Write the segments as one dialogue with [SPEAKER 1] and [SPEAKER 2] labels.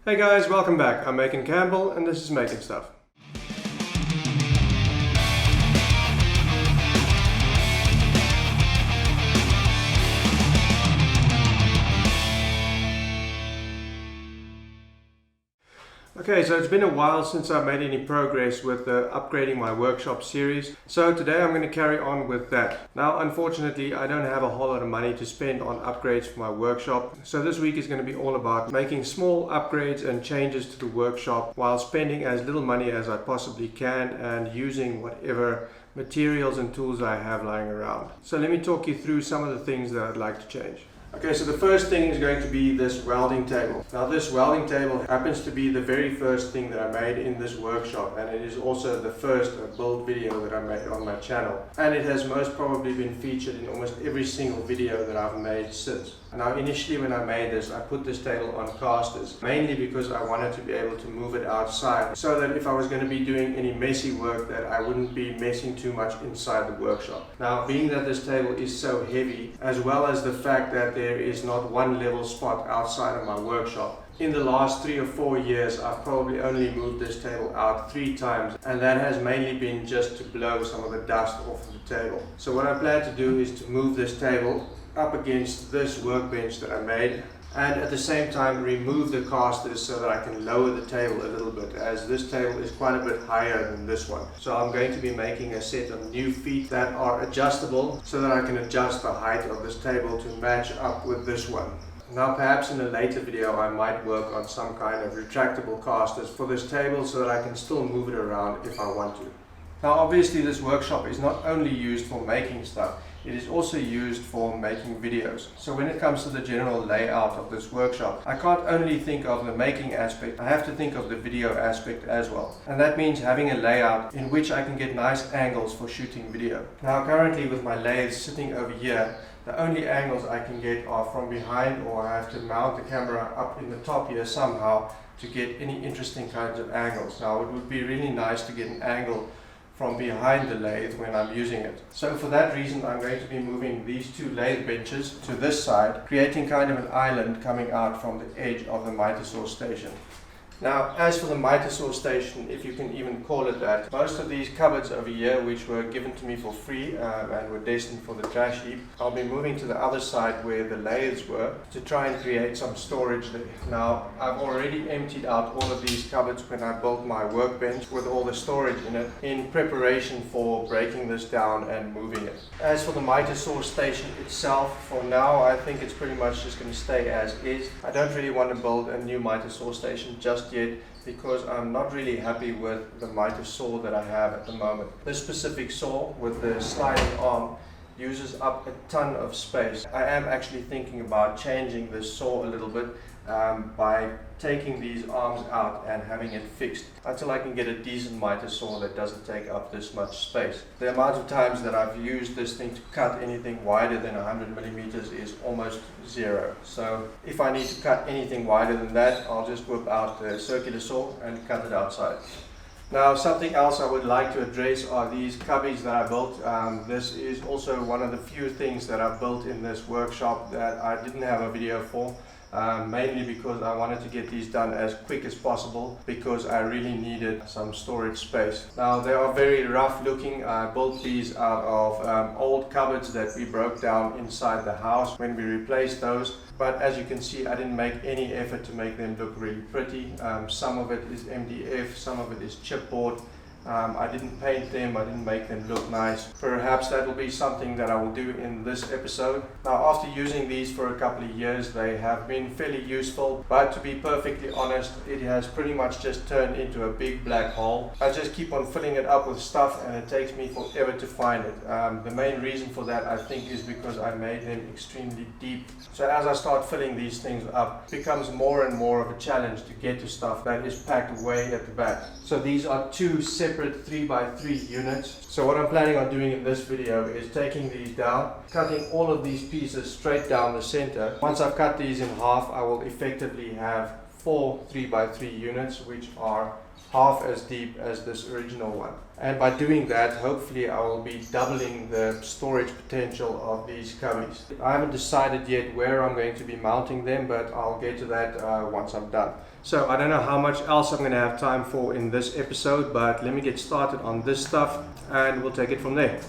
[SPEAKER 1] Hey guys, welcome back. I'm Macon Campbell and this is Making Stuff. Okay, so it's been a while since I've made any progress with the upgrading my workshop series. So today I'm going to carry on with that. Now, unfortunately, I don't have a whole lot of money to spend on upgrades for my workshop. So this week is going to be all about making small upgrades and changes to the workshop while spending as little money as I possibly can and using whatever materials and tools I have lying around. So let me talk you through some of the things that I'd like to change. Okay, so the first thing is going to be this welding table. Now this welding table happens to be the very first thing that I made in this workshop, and it is also the first build video that I made on my channel. And it has most probably been featured in almost every single video that I've made since. Now initially when I made this, I put this table on casters, mainly because I wanted to be able to move it outside, so that if I was going to be doing any messy work that I wouldn't be messing too much inside the workshop. Now being that this table is so heavy, as well as the fact that there is not one level spot outside of my workshop, in the last 3 or 4 years I've probably only moved this table out 3 times, and that has mainly been just to blow some of the dust off of the table. So what I plan to do is to move this table up against this workbench that I made, and at the same time remove the casters so that I can lower the table a little bit, as this table is quite a bit higher than this one. So I'm going to be making a set of new feet that are adjustable so that I can adjust the height of this table to match up with this one. Now perhaps in a later video I might work on some kind of retractable casters for this table so that I can still move it around if I want to. Now obviously this workshop is not only used for making stuff, it is also used for making videos. So when it comes to the general layout of this workshop, I can't only think of the making aspect, I have to think of the video aspect as well. And that means having a layout in which I can get nice angles for shooting video. Now currently with my lathe sitting over here, the only angles I can get are from behind, or I have to mount the camera up in the top here somehow to get any interesting kinds of angles. Now it would be really nice to get an angle from behind the lathe when I'm using it. So for that reason I'm going to be moving these 2 lathe benches to this side, creating kind of an island coming out from the edge of the miter saw station. Now as for the miter saw station, if you can even call it that, most of these cupboards over here, which were given to me for free and were destined for the trash heap, I'll be moving to the other side where the lathes were to try and create some storage there. Now I've already emptied out all of these cupboards when I built my workbench with all the storage in it, in preparation for breaking this down and moving it. As for the miter saw station itself, for now I think it's pretty much just going to stay as is. I don't really want to build a new miter saw station just yet, because I'm not really happy with the miter saw that I have at the moment. This specific saw with the sliding arm uses up a ton of space. I am actually thinking about changing this saw a little bit by taking these arms out and having it fixed until I can get a decent miter saw that doesn't take up this much space. The amount of times that I've used this thing to cut anything wider than 100 millimeters is almost 0. So if I need to cut anything wider than that, I'll just whip out the circular saw and cut it outside. Now something else I would like to address are these cubbies that I built. This is also one of the few things that I've built in this workshop that I didn't have a video for. Mainly because I wanted to get these done as quick as possible, because I really needed some storage space. Now they are very rough looking. I built these out of old cupboards that we broke down inside the house when we replaced those. But as you can see, I didn't make any effort to make them look really pretty. Some of it is MDF, some of it is chipboard. I didn't paint them, I didn't make them look nice. Perhaps that will be something that I will do in this episode. Now after using these for a couple of years, they have been fairly useful, but to be perfectly honest, it has pretty much just turned into a big black hole. I just keep on filling it up with stuff and it takes me forever to find it. The main reason for that, I think, is because I made them extremely deep. So as I start filling these things up, it becomes more and more of a challenge to get to stuff that is packed way at the back. So these are 2 separate 3x3 units. So what I'm planning on doing in this video is taking these down, cutting all of these pieces straight down the center. Once I've cut these in half, I will effectively have 4 3x3 units, which are half as deep as this original one. And by doing that, hopefully I will be doubling the storage potential of these cubbies. I haven't decided yet where I'm going to be mounting them, but I'll get to that once I'm done. So I don't know how much else I'm going to have time for in this episode, but let me get started on this stuff and we'll take it from there.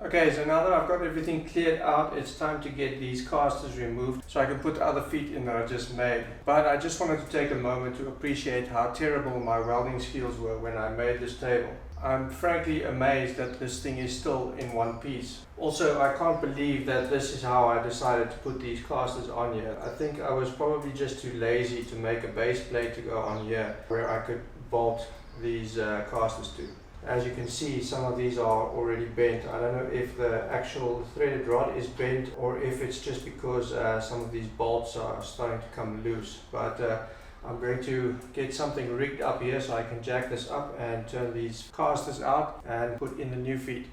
[SPEAKER 1] Okay, so now that I've got everything cleared out, it's time to get these casters removed so I can put the other feet in that I just made. But I just wanted to take a moment to appreciate how terrible my welding skills were when I made this table. I'm frankly amazed that this thing is still in one piece. Also, I can't believe that this is how I decided to put these casters on here. I think I was probably just too lazy to make a base plate to go on here where I could bolt these casters to. As you can see, some of these are already bent. I don't know if the actual threaded rod is bent or if it's just because some of these bolts are starting to come loose. But I'm going to get something rigged up here so I can jack this up and turn these casters out and put in the new feet.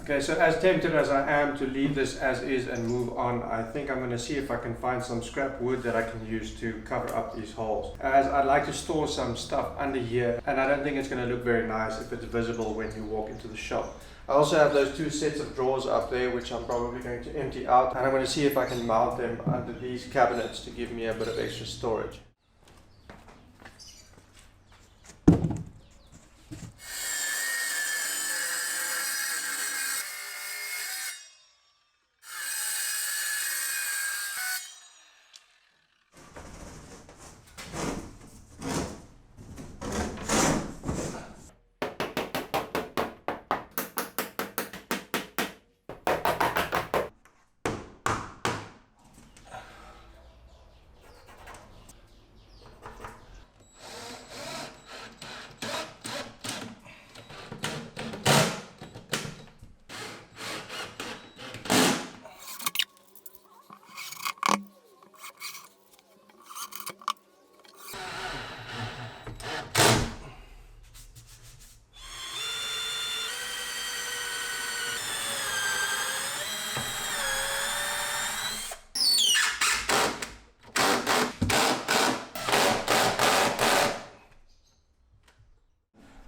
[SPEAKER 1] Okay, so as tempted as I am to leave this as is and move on, I think I'm going to see if I can find some scrap wood that I can use to cover up these holes. As I'd like to store some stuff under here, and I don't think it's going to look very nice if it's visible when you walk into the shop. I also have those two sets of drawers up there which I'm probably going to empty out, and I'm going to see if I can mount them under these cabinets to give me a bit of extra storage.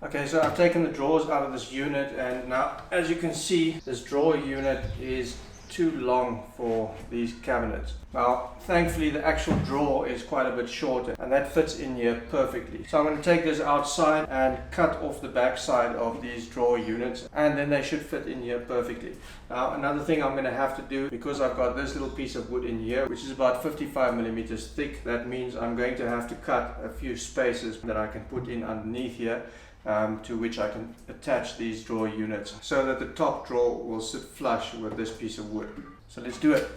[SPEAKER 1] Okay, so I've taken the drawers out of this unit, and now as you can see, this drawer unit is too long for these cabinets. Now thankfully the actual drawer is quite a bit shorter, and that fits in here perfectly. So I'm going to take this outside and cut off the back side of these drawer units, and then they should fit in here perfectly. Now another thing I'm going to have to do, because I've got this little piece of wood in here which is about 55 millimeters thick, that means I'm going to have to cut a few spaces that I can put in underneath here, to which I can attach these drawer units so that the top drawer will sit flush with this piece of wood. So let's do it.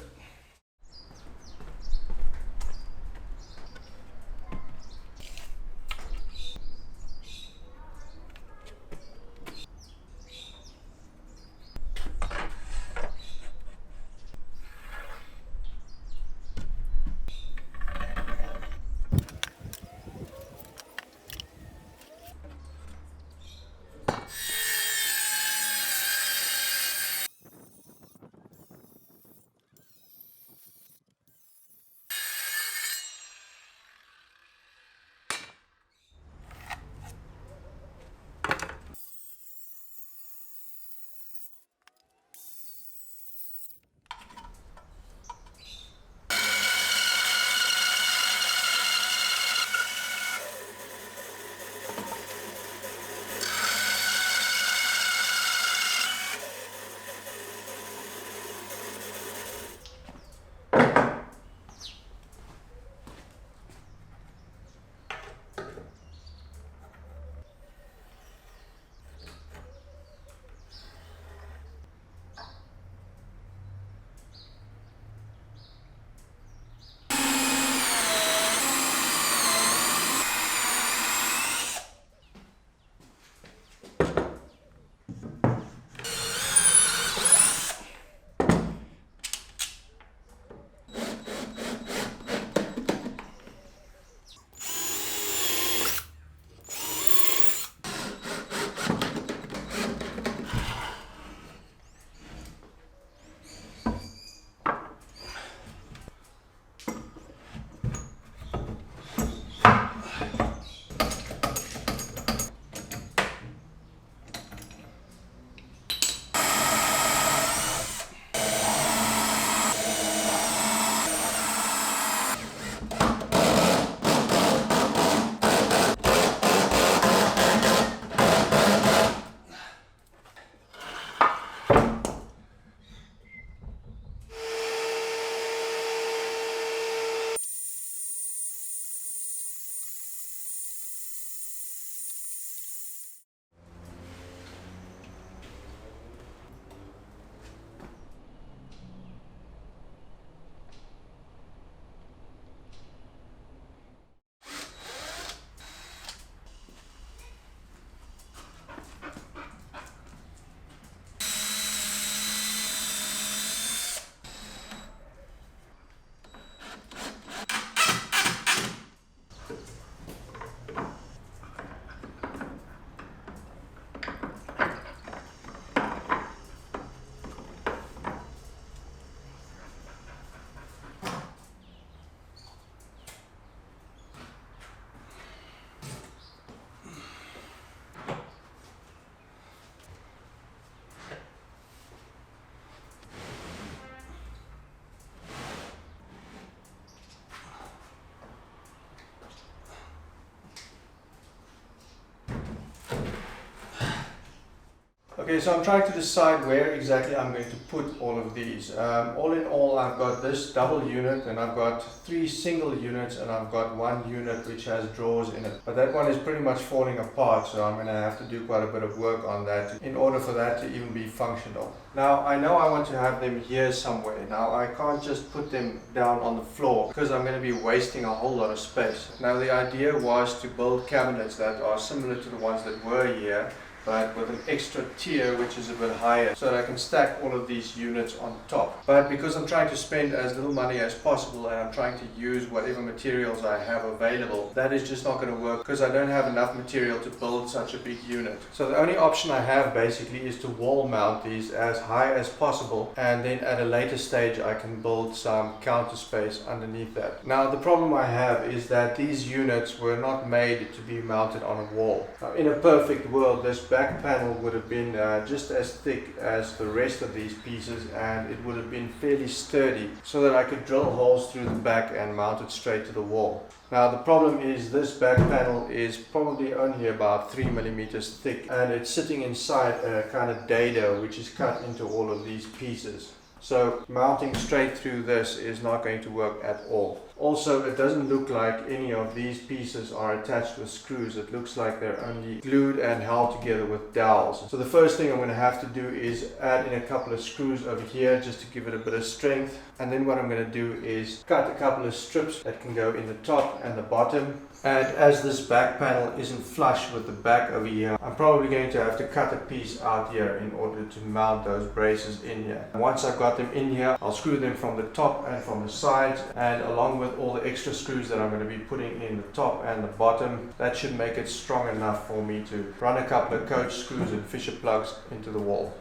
[SPEAKER 1] Okay, so I'm trying to decide where exactly I'm going to put all of these. All in all, I've got this double unit, and I've got 3 single units, and I've got 1 unit which has drawers in it. But that one is pretty much falling apart, so I'm going to have to do quite a bit of work on that in order for that to even be functional. Now, I know I want to have them here somewhere. Now, I can't just put them down on the floor because I'm going to be wasting a whole lot of space. Now, the idea was to build cabinets that are similar to the ones that were here, but with an extra tier which is a bit higher, so that I can stack all of these units on top. But because I'm trying to spend as little money as possible, and I'm trying to use whatever materials I have available, that is just not going to work because I don't have enough material to build such a big unit. So the only option I have basically is to wall mount these as high as possible, and then at a later stage I can build some counter space underneath that. Now, the problem I have is that these units were not made to be mounted on a wall. Now, in a perfect world, this back panel would have been just as thick as the rest of these pieces, and it would have been fairly sturdy so that I could drill holes through the back and mount it straight to the wall. Now, the problem is this back panel is probably only about 3 millimeters thick, and it's sitting inside a kind of dado which is cut into all of these pieces. So mounting straight through this is not going to work at all. Also, it doesn't look like any of these pieces are attached with screws. It looks like they're only glued and held together with dowels. So the first thing I'm going to have to do is add in a couple of screws over here just to give it a bit of strength. And then what I'm going to do is cut a couple of strips that can go in the top and the bottom. And as this back panel isn't flush with the back over here, I'm probably going to have to cut a piece out here in order to mount those braces in here. Once I've got them in here, I'll screw them from the top and from the sides, and along with all the extra screws that I'm going to be putting in the top and the bottom, that should make it strong enough for me to run a couple of coach screws and Fisher plugs into the wall.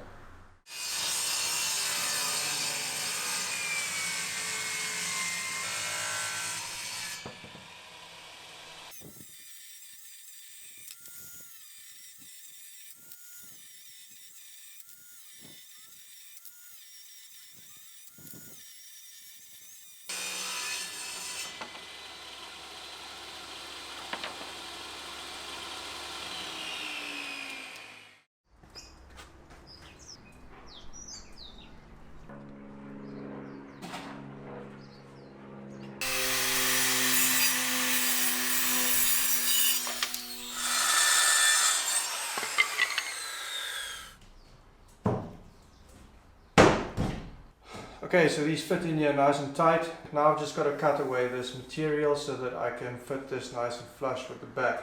[SPEAKER 1] Okay, so these fit in here nice and tight. Now I've just got to cut away this material so that I can fit this nice and flush with the back.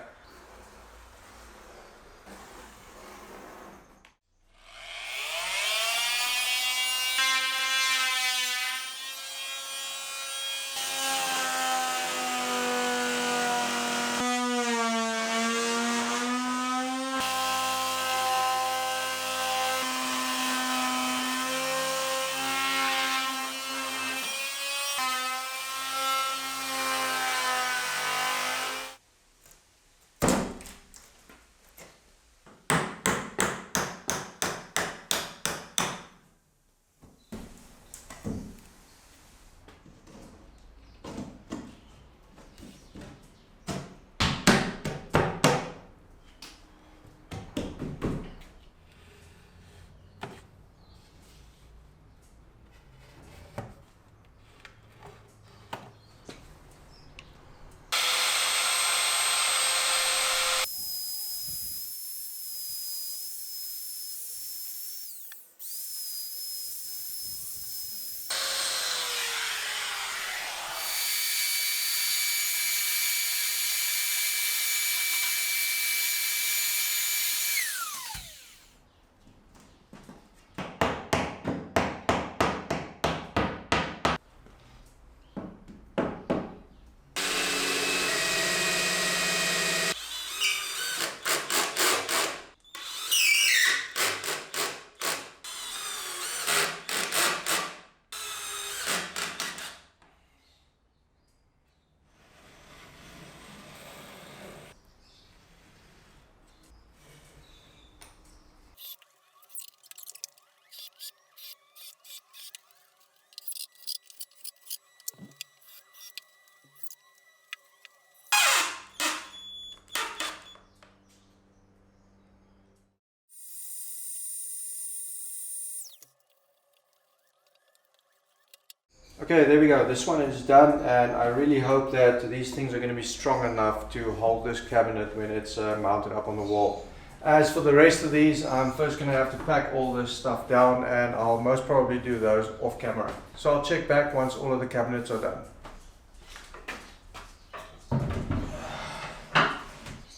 [SPEAKER 1] Okay, there we go. This one is done, and I really hope that these things are going to be strong enough to hold this cabinet when it's mounted up on the wall. As for the rest of these, I'm first going to have to pack all this stuff down, and I'll most probably do those off camera. So I'll check back once all of the cabinets are done.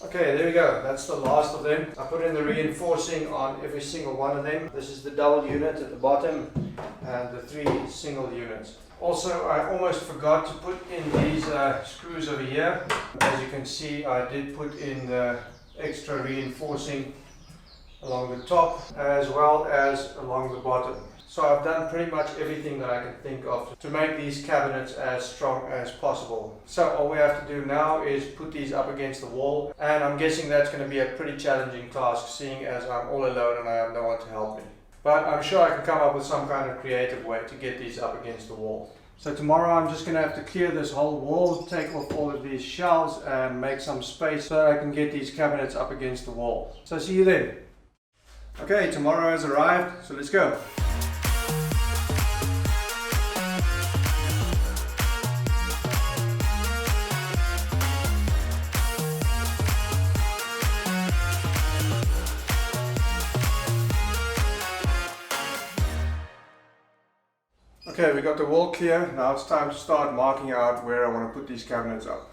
[SPEAKER 1] Okay, there we go. That's the last of them. I put in the reinforcing on every single one of them. This is the double unit at the bottom and the 3 single units. Also, I almost forgot to put in these screws over here. As you can see, I did put in the extra reinforcing along the top as well as along the bottom. So I've done pretty much everything that I can think of to make these cabinets as strong as possible. So all we have to do now is put these up against the wall, and I'm guessing that's going to be a pretty challenging task, seeing as I'm all alone and I have no one to help me. But I'm sure I can come up with some kind of creative way to get these up against the wall. So tomorrow I'm just going to have to clear this whole wall, take off all of these shelves and make some space so I can get these cabinets up against the wall. So see you then. Okay, tomorrow has arrived, so let's go. Okay, we got the wall clear. Now it's time to start marking out where I want to put these cabinets up.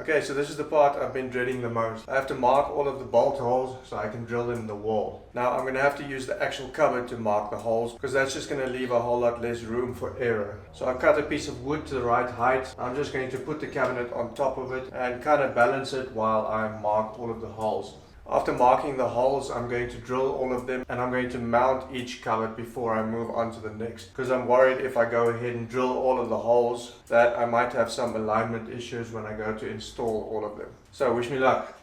[SPEAKER 1] Okay, so this is the part I've been dreading the most. I have to mark all of the bolt holes so I can drill them in the wall. Now I'm going to have to use the actual cupboard to mark the holes because that's just going to leave a whole lot less room for error. So I've cut a piece of wood to the right height. I'm just going to put the cabinet on top of it and kind of balance it while I mark all of the holes. After marking the holes, I'm going to drill all of them and I'm going to mount each cupboard before I move on to the next. Because I'm worried if I go ahead and drill all of the holes that I might have some alignment issues when I go to install all of them. So wish me luck.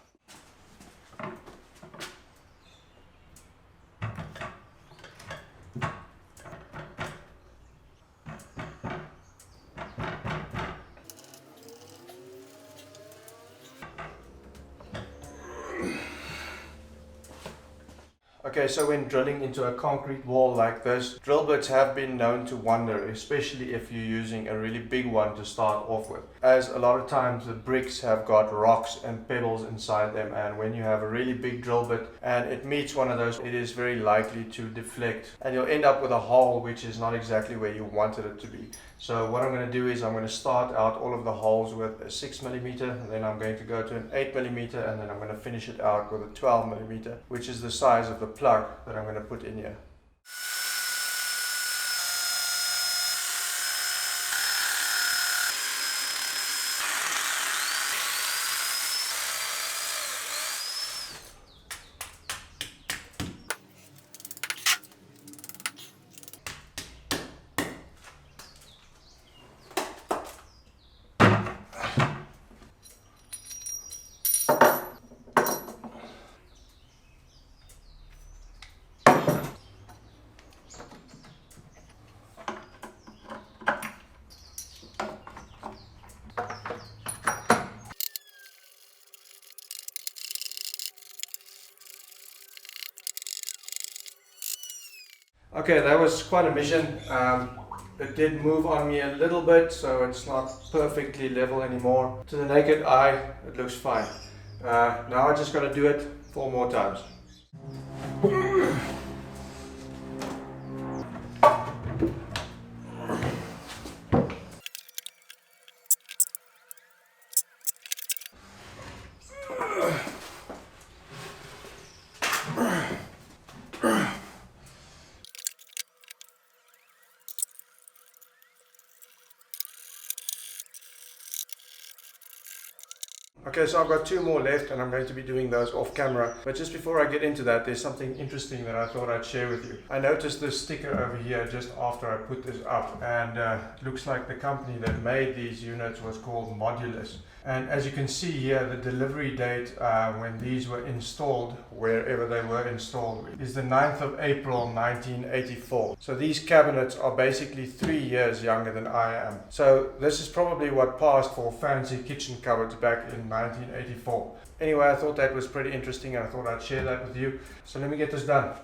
[SPEAKER 1] Okay, so when drilling into a concrete wall like this, drill bits have been known to wander, especially if you're using a really big one to start off with. As a lot of times the bricks have got rocks and pebbles inside them, and when you have a really big drill bit and it meets one of those, it is very likely to deflect and you'll end up with a hole which is not exactly where you wanted it to be. So what I'm going to do is I'm going to start out all of the holes with a 6mm, and then I'm going to go to an 8mm, and then I'm going to finish it out with a 12mm, which is the size of the plug that I'm going to put in here. Okay, that was quite a mission. It did move on me a little bit, so it's not perfectly level anymore. To the naked eye, it looks fine. Now I just got to do it 4 more times. Okay, so I've got 2 more left and I'm going to be doing those off camera. But just before I get into that, there's something interesting that I thought I'd share with you. I noticed this sticker over here just after I put this up, and it looks like the company that made these units was called Modulus. And as you can see here, the delivery date when these were installed, wherever they were installed, is the 9th of April 1984. So these cabinets are basically 3 years younger than I am. So this is probably what passed for fancy kitchen cupboards back in 1984. Anyway, I thought that was pretty interesting and I thought I'd share that with you. So let me get this done.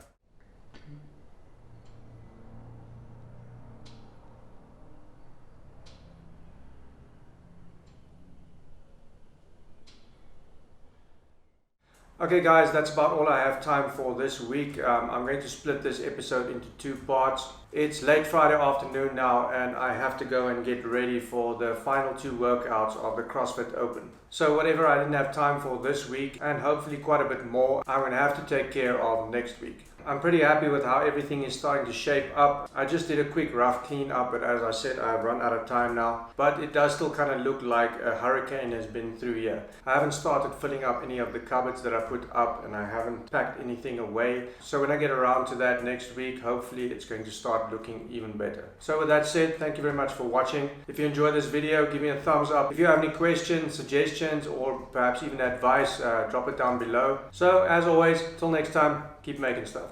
[SPEAKER 1] Okay guys, that's about all I have time for this week. I'm going to split this episode into 2 parts. It's late Friday afternoon now and I have to go and get ready for the final 2 workouts of the CrossFit Open. So whatever I didn't have time for this week, and hopefully quite a bit more, I'm going to have to take care of next week. I'm pretty happy with how everything is starting to shape up. I just did a quick rough clean up, but as I said, I've run out of time now. But it does still kind of look like a hurricane has been through here. I haven't started filling up any of the cupboards that I put up, and I haven't packed anything away. So when I get around to that next week, hopefully it's going to start looking even better. So with that said, thank you very much for watching. If you enjoyed this video, give me a thumbs up. If you have any questions, suggestions, or perhaps even advice, drop it down below. So as always, till next time, keep making stuff.